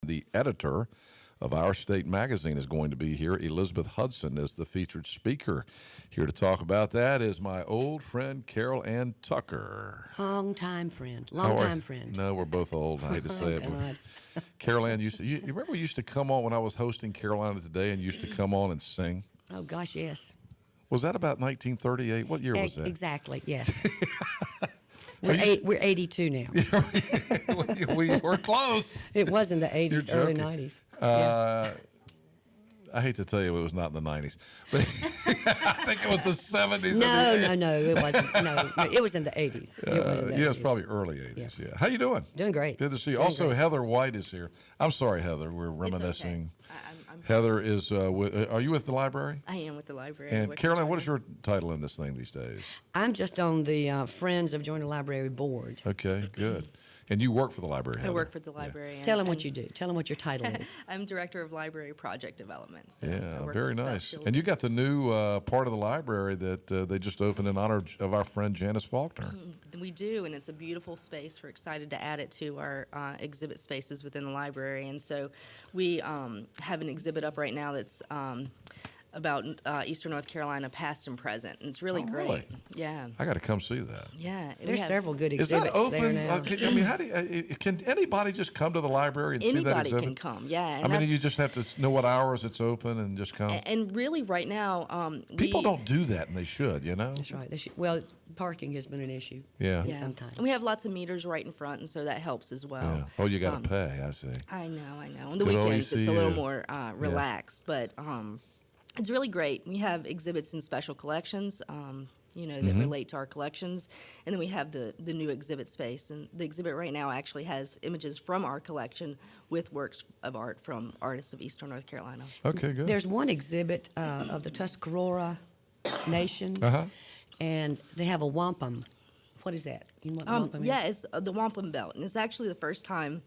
the editor of Our State Magazine, is going to be here. Elizabeth Hudson is the featured speaker. Here to talk about that is my old friend, Carol Ann Tucker. Long-time friend. Long-time friend. No, we're both old. I hate to say it. But Carol Ann used to, you remember we used to come on when I was hosting Carolina Today and used to come on and sing? Oh, gosh, yes. Was that about 1938? What year was that? Exactly, yes. We're 82 now. we were close. It was in the 80s, early 90s. I hate to tell you it was not in the 90s, but I think it was the 70s. No, it wasn't. No, it was in the 80s. It was in the 80s. Yeah, it's probably early 80s, yeah. How you doing? Doing great. Good to see you. Doing Also, great. Heather White is here. I'm sorry, Heather. We're reminiscing. It's okay. I'm Heather is, are you with the library? I am with the library. And Carolyn, what is your title in this thing these days? I'm just on the Friends of Joint Library board. Okay, good. And you work for the library, Heather. I work for the library. Yeah. And, Tell them what you do. Tell them what your title is. I'm Director of Library Project Development. So Yeah, I work very with nice. special And you got the events. new part of the library that they just opened in honor of our friend Janice Faulkner. We do, and it's a beautiful space. We're excited to add it to our exhibit spaces within the library. And so we have an exhibit up right now that's about Eastern North Carolina, past and present. And it's really great. Really? Yeah. I got to come see that. Yeah. There's several good Is that exhibits open? there now. I mean, how do can anybody just come to the library and see that Anybody exhibit? can come, yeah. And I mean, that's- you just have to know what hours it's open and just come. And really, right now, People don't do that, and they should, you know? That's right. Well, parking has been an issue. Yeah. Yeah. Sometimes. And we have lots of meters right in front, and so that helps as well. Yeah. Oh, you got to pay, I see. I know. On the Good weekends, it's a OECU. little more relaxed, but it's really great. We have exhibits in special collections, that relate to our collections, and then we have the new exhibit space. And the exhibit right now actually has images from our collection with works of art from artists of Eastern North Carolina. Okay, good. There's one exhibit of the Tuscarora Nation, and they have a wampum. What is that? You know what wampum is? It's the wampum belt, and it's actually the first time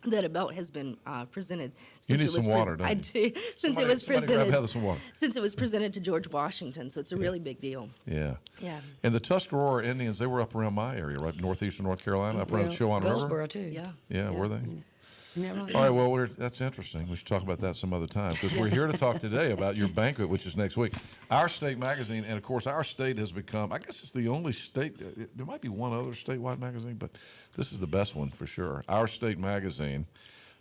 that a belt has been presented. You need it was some water, don't you? I do. Somebody grab Heather some water. Since it was presented to George Washington, so it's a really big deal. Yeah. Yeah. And the Tuscarora Indians, they were up around my area, right? Northeastern North Carolina, up around the Chowan River. Goldsboro, too. Yeah. Yeah, were they? Isn't that right? All right, well, that's interesting. We should talk about that some other time because we're here to talk today about your banquet, which is next week. Our State Magazine, and of course, our state has become, I guess it's the only state, there might be one other statewide magazine, but this is the best one for sure. Our State Magazine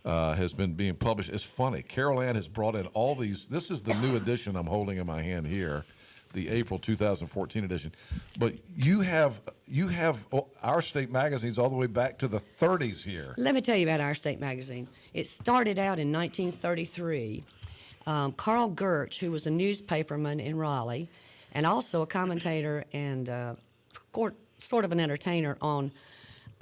has been being published. It's funny. Carol Ann has brought in all these. This is the new edition I'm holding in my hand here, the April 2014 edition. But you have Our State magazines all the way back to the 30s here. Let me tell you about Our State Magazine. It started out in 1933. Carl Gertz, who was a newspaperman in Raleigh, and also a commentator and sort of an entertainer on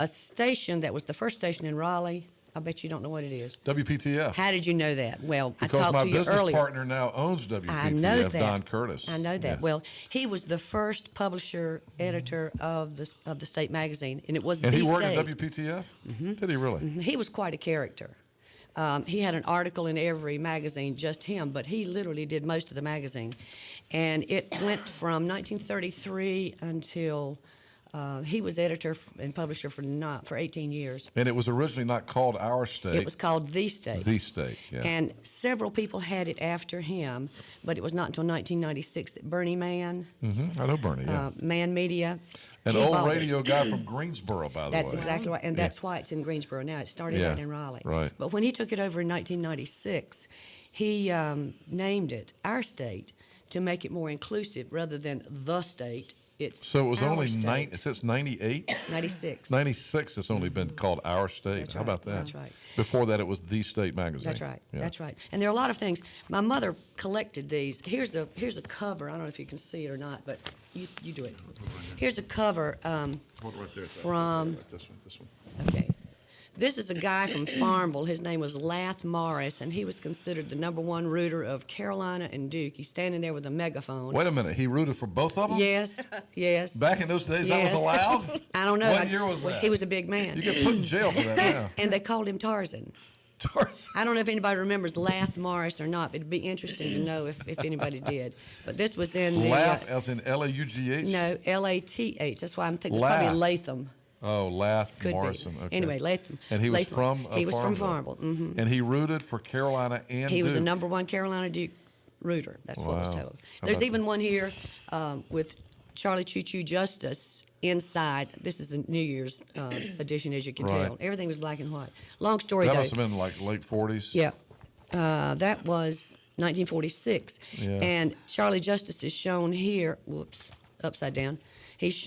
a station that was the first station in Raleigh. I bet you don't know what it is. WPTF. How did you know that? Well, Because I talked my to you business earlier. partner now owns WPTF, I know that. Don Curtis. I know that. Yeah. Well, he was the first publisher, editor of the state magazine, and it was And the he worked state. at WPTF? Mm-hmm. Did he really? He was quite a character. He had an article in every magazine, just him, but he literally did most of the magazine. And it went from 1933 until he was editor and publisher for 18 years. And it was originally not called Our State. It was called The State. The State, yeah. And several people had it after him, but it was not until 1996 that Bernie Mann, I know Bernie, yeah. Mann Media, An he old bought it. radio guy from Greensboro, by the way. That's exactly right, and that's why it's in Greensboro now. It started Yeah, out in Raleigh. right. But when he took it over in 1996, he named it Our State to make it more inclusive rather than The State. It's So it was Our only State. it says 98? 96. 96 it's only been called Our State. That's How right, about that? that's right. Before that, it was The State Magazine. That's right. Yeah. That's right. And there are a lot of things. My mother collected these. Here's a cover. I don't know if you can see it or not, but you do it. Here's a cover Hold it right there. from. This one. Okay. This is a guy from Farmville. His name was Lath Morris, and he was considered the #1 rooter of Carolina and Duke. He's standing there with a megaphone. Wait a minute. He rooted for both of them? Yes, yes. Back in those days, Yes. that was allowed? I don't know. What year was that? He was a big man. You get put in jail for that now. And they called him Tarzan. Tarzan. I don't know if anybody remembers Lath Morris or not, but it'd be interesting to know if anybody did. But this was in the... Laugh as in L-A-U-G-H? No, Lath. That's why I'm thinking it's Lath. probably Latham. Oh, Lath Could Morrison. be. Okay. Anyway, Latham. And he was Latham. from He was from Farmville. Farmville. And he rooted for Carolina and He was the Duke. #1 Carolina Duke rooter. That's what was Wow. told. How There's about even one here with Charlie Choo Choo Justice inside. This is the New Year's edition, as you can Right. tell. Everything was black and white. Long story That though. must have been like late 40s. Yeah. That was 1946. Yeah. And Charlie Justice is shown here. Whoops, upside down. He's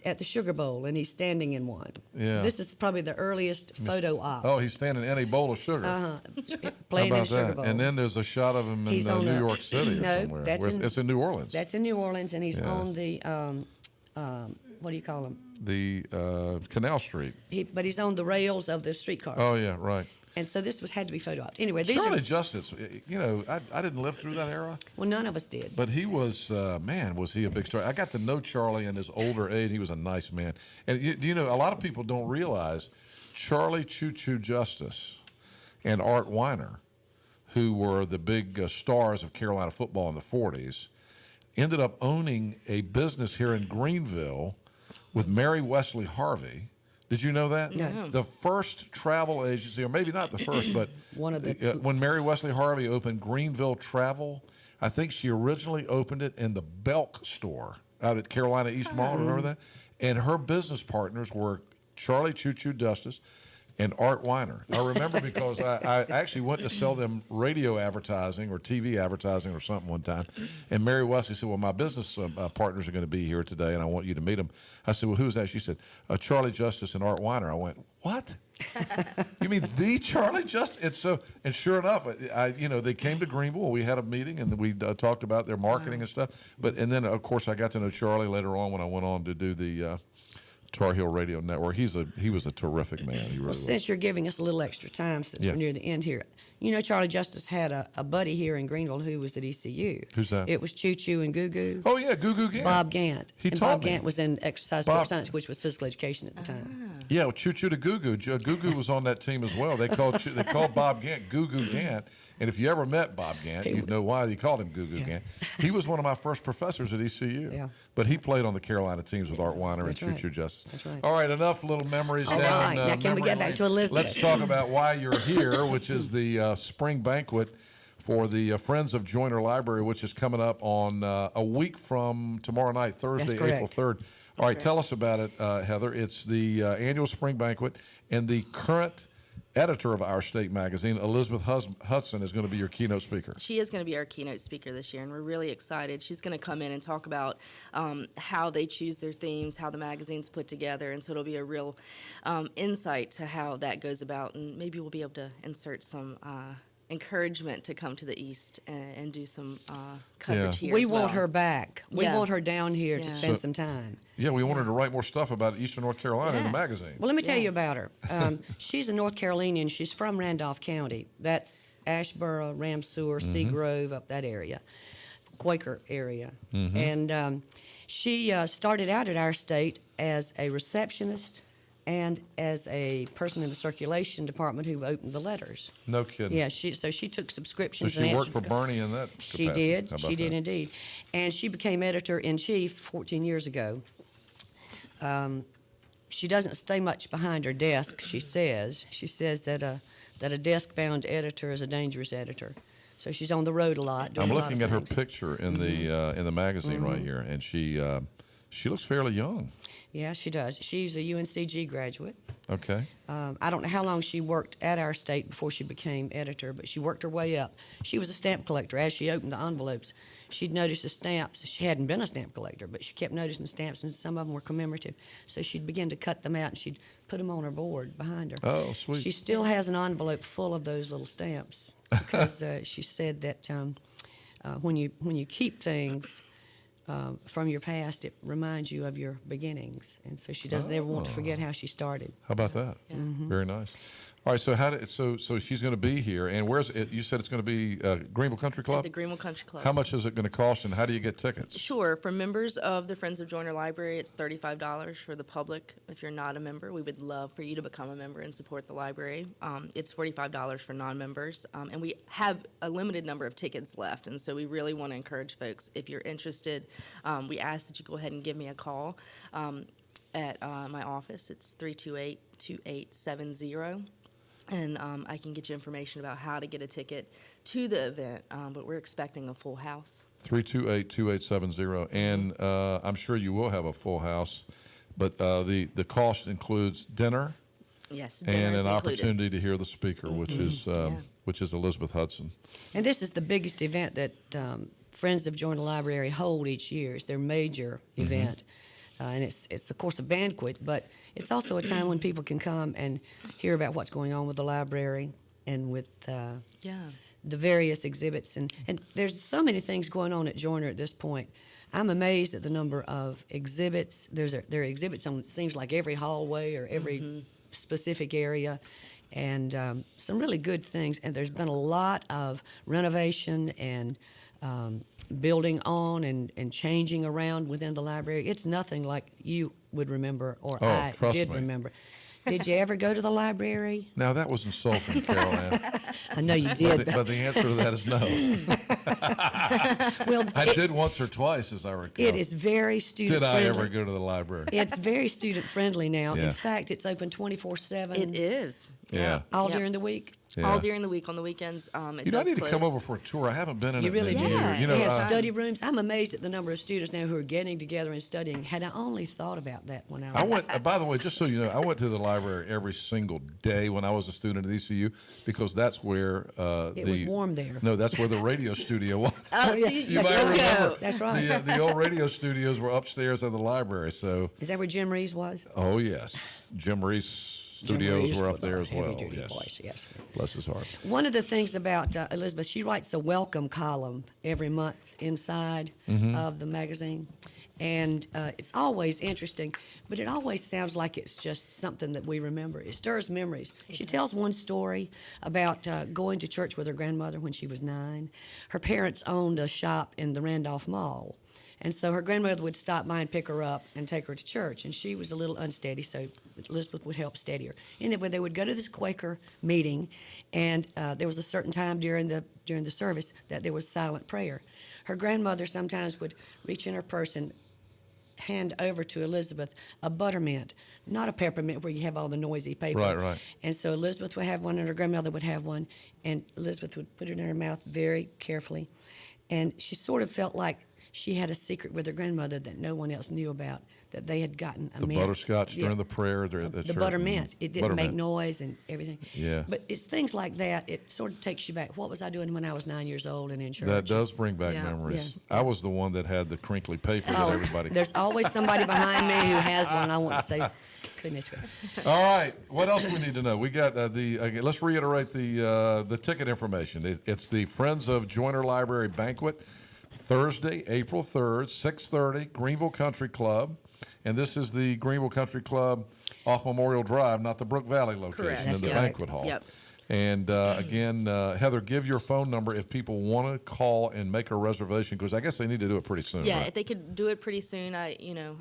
at the Sugar Bowl, and he's standing in one. Yeah. This is probably the earliest photo op. Oh, he's standing in a bowl of sugar. Uh-huh. How Playing in a about Sugar that? Bowl. And then there's a shot of him in He's on New a- York City or No, somewhere. that's Where's- in- it's in New Orleans. That's in New Orleans, and he's Yeah. on the, what do you call him? The Canal Street. But he's on the rails of the streetcars. Oh, yeah, right. And so this had to be photo opped. Anyway, these Charlie are, Justice, you know, I didn't live through that era, well, none of us did. but he was, man, was he a big star. I got to know Charlie in his older age. He was a nice man. And, you know, a lot of people don't realize Charlie Choo Choo Justice and Art Weiner, who were the big stars of Carolina football in the 40s, ended up owning a business here in Greenville with Mary Wesley Harvey. Did you know that? No. The first travel agency, or maybe not the first, but One of the- when Mary Wesley Harvey opened Greenville Travel, I think she originally opened it in the Belk store out at Carolina East Mall. Remember that? And her business partners were Charlie Choo Choo Justice and Art Weiner. I remember because I actually went to sell them radio advertising or TV advertising or something one time. And Mary Wesley said, well, my business partners are going to be here today, and I want you to meet them. I said, well, who's that? She said, Charlie Justice and Art Weiner. I went, what? You mean the Charlie Justice? And sure enough, they came to Greenville. We had a meeting, and we talked about their marketing and stuff. And then, of course, I got to know Charlie later on when I went on to do the Tar Heel Radio Network. He was a terrific man. He really was. Since you're giving us a little extra time, since Yeah. we're near the end here, you know Charlie Justice had a buddy here in Greenville who was at ECU. Who's that? It was Choo Choo and Goo Goo. Oh yeah, Goo Goo Gant. Bob Gant. He and taught Bob me. Gant was in exercise Bob- sports science, which was physical education at the time. Yeah, well, Choo Choo to Goo Goo. Goo Goo was on that team as well. They called Bob Gant Goo Goo Gant. And if you ever met Bob Gant, you'd know why they called him Goo Goo Gant. He was one of my first professors at ECU. Yeah. But he played on the Carolina teams with Art Weiner That's and right. Choo Choo Justice. That's right. All right, enough little memories All down. right, now can we memory get back lane. to Elizabeth? Let's talk about why you're here, which is the spring banquet for the Friends of Joyner Library, which is coming up on a week from tomorrow night, Thursday, correct. April 3rd. All right, tell us about it, Heather. It's the annual spring banquet, and the current editor of Our State magazine, Elizabeth Hudson, is going to be your keynote speaker. She is going to be our keynote speaker this year, and we're really excited. She's going to come in and talk about how they choose their themes, how the magazine's put together, and so it'll be a real insight to how that goes about, and maybe we'll be able to insert some encouragement to come to the East and do some coverage Yeah. here We as well. want her back. We Yeah. want her down here to Yeah. spend some time. Yeah, we wanted to write more stuff about Eastern North Carolina in the Yeah. magazine. Well, let me tell you about her. She's a North Carolinian. She's from Randolph County. That's Ashboro, Ramseur, Seagrove, up that area, Quaker area. And she started out at Our State as a receptionist and as a person in the circulation department who opened the letters. No kidding. Yeah, she took So subscriptions. she and worked for answered- Bernie in that She capacity. did. How about She did that? indeed. And she became editor-in-chief 14 years ago. She doesn't stay much behind her desk, she says. She says that a desk-bound editor is a dangerous editor. So she's on the road a lot, doing I'm a lot looking of at her things. picture in the magazine right here, and she looks fairly young. Yeah, she does. She's a UNCG graduate. Okay. I don't know how long she worked at Our State before she became editor, but she worked her way up. She was a stamp collector. As she opened the envelopes, she'd notice the stamps. She hadn't been a stamp collector, but she kept noticing the stamps, and some of them were commemorative. So she'd begin to cut them out, and she'd put them on her board behind her. Oh, sweet. She still has an envelope full of those little stamps because she said that when you keep things from your past, it reminds you of your beginnings, and so she doesn't ever want to forget how she started. How about that? Very nice. All right, so so she's going to be here, and where's it? You said it's going to be Greenville Country Club. At the Greenville Country Club. How much is it going to cost, and how do you get tickets? Sure. For members of the Friends of Joyner Library, it's $35. For the public, if you're not a member, we would love for you to become a member and support the library. It's $45 for non-members, and we have a limited number of tickets left, and so we really want to encourage folks, if you're interested, we ask that you go ahead and give me a call. at my office. It's 328-2870. And I can get you information about how to get a ticket to the event, but we're expecting a full house. 328-2870. And I'm sure you will have a full house, but the cost includes dinner Yes, dinner and is an included. opportunity to hear the speaker, which is Elizabeth Hudson. And this is the biggest event that Friends of Joiner Library hold each year. It's their major event. And it's, of course, a banquet, but it's also a time when people can come and hear about what's going on with the library and with the various exhibits. And there's so many things going on at Joiner at this point. I'm amazed at the number of exhibits. There are exhibits on, it seems like, every hallway or every specific area, and some really good things. And there's been a lot of renovation and building on and changing around within the library. It's nothing like you would remember or I trust did me. remember. Did you ever go to the library? Now, that was insulting, Carol Ann. I know you did. But the answer to that is no. Well, I did once or twice, as I recall. it is very student Did I friendly. ever go to the library? It's very student friendly now. Yeah. In fact, it's open 24/7. It is. Yeah. All Yep. during the week. Yeah. All during the week. On the weekends, it You know, I does need to close. come over for a tour. I haven't been in You it really in a do. Yeah. year. You know, They have uh, study rooms. I'm amazed at the number of students now who are getting together and studying. Had I only thought about that when I was. I went. By the way, just so you know, I went to the library every single day when I was a student at ECU because that's where It was warm there. No, that's where the radio studio was. Oh, yeah. see, You That's might right. remember. That's right. The old radio studios were upstairs in the library. So, Is that where Jim Reeves was? oh yes, Jim Reese Jim studios Reeves were up was there a as well. heavy-duty Yes. voice, yes. Bless his heart. One of the things about Elizabeth, she writes a welcome column every month inside of the magazine. And it's always interesting, but it always sounds like it's just something that we remember. It stirs memories. She tells one story about going to church with her grandmother when she was 9. Her parents owned a shop in the Randolph Mall. And so her grandmother would stop by and pick her up and take her to church. And she was a little unsteady, so Elizabeth would help steady her. Anyway, they would go to this Quaker meeting, and there was a certain time during the service that there was silent prayer. Her grandmother sometimes would reach in her purse and hand over to Elizabeth a buttermint, not a peppermint where you have all the noisy paper. Right, right. And so Elizabeth would have one, and her grandmother would have one, and Elizabeth would put it in her mouth very carefully. And she sort of felt like she had a secret with her grandmother that no one else knew about, that they had gotten a The mint. butterscotch Yeah. during the prayer. There, The buttermint. It didn't make noise and everything. Yeah. But it's things like that. It sort of takes you back. What was I doing when I was 9 years old and in church? That does bring back Yeah. memories. I was the one that had the crinkly paper that everybody. There's always somebody behind me who has one. I want to say, goodness gracious. All right. What else we need to know? We got let's reiterate the ticket information. It's the Friends of Joiner Library Banquet, Thursday, April 3rd, 6:30, Greenville Country Club. And this is the Greenville Country Club off Memorial Drive, not the Brook Valley location, Correct. in That's the correct. banquet hall. Yep. And again, Heather, give your phone number if people want to call and make a reservation, because I guess they need to do it pretty soon. Yeah, right? if they could do it pretty soon, I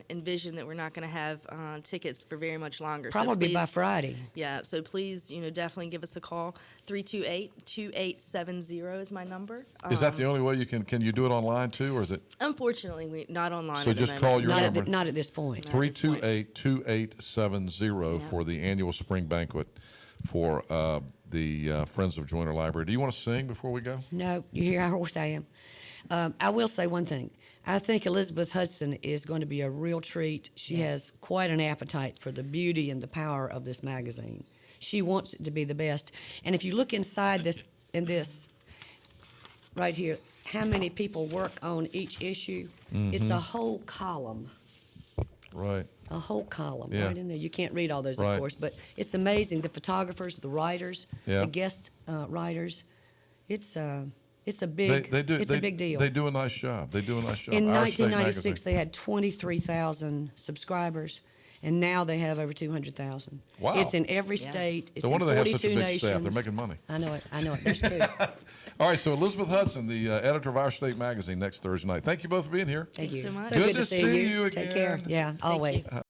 envision that we're not going to have tickets for very much longer. Probably so by please, Friday. Yeah, so please, definitely give us a call. 328-2870 is my number. Is that the only way you can you do it online too, or is it Unfortunately, we not online. So at the just moment. call your number. Not at this point. 328-2870 for the annual spring banquet for the Friends of Joiner Library. Do you want to sing before we go? No, you hear how hoarse I am. I will say one thing. I think Elizabeth Hudson is going to be a real treat. She has quite an appetite for the beauty and the power of this magazine. She wants it to be the best. And if you look inside this right here, how many people work on each issue? It's a whole column. Right. A whole column Yeah. right in there. You can't read all those, Right. of course, but it's amazing. The photographers, the writers, Yeah. the guest writers. It's a big. They do. It's a big deal. They do a nice job. They do a nice job. In Our State 1996, magazine. they had 23,000 subscribers, and now they have over 200,000. Wow. It's in every Yeah. state. It's No wonder in they have 42 such a big nations. staff. They're making money. I know it. That's true. All right. So Elizabeth Hudson, the editor of Our State magazine, next Thursday night. Thank you both for being here. Thank Thanks you. so much. So Good good to to see see you Take care. again. Yeah, always. you.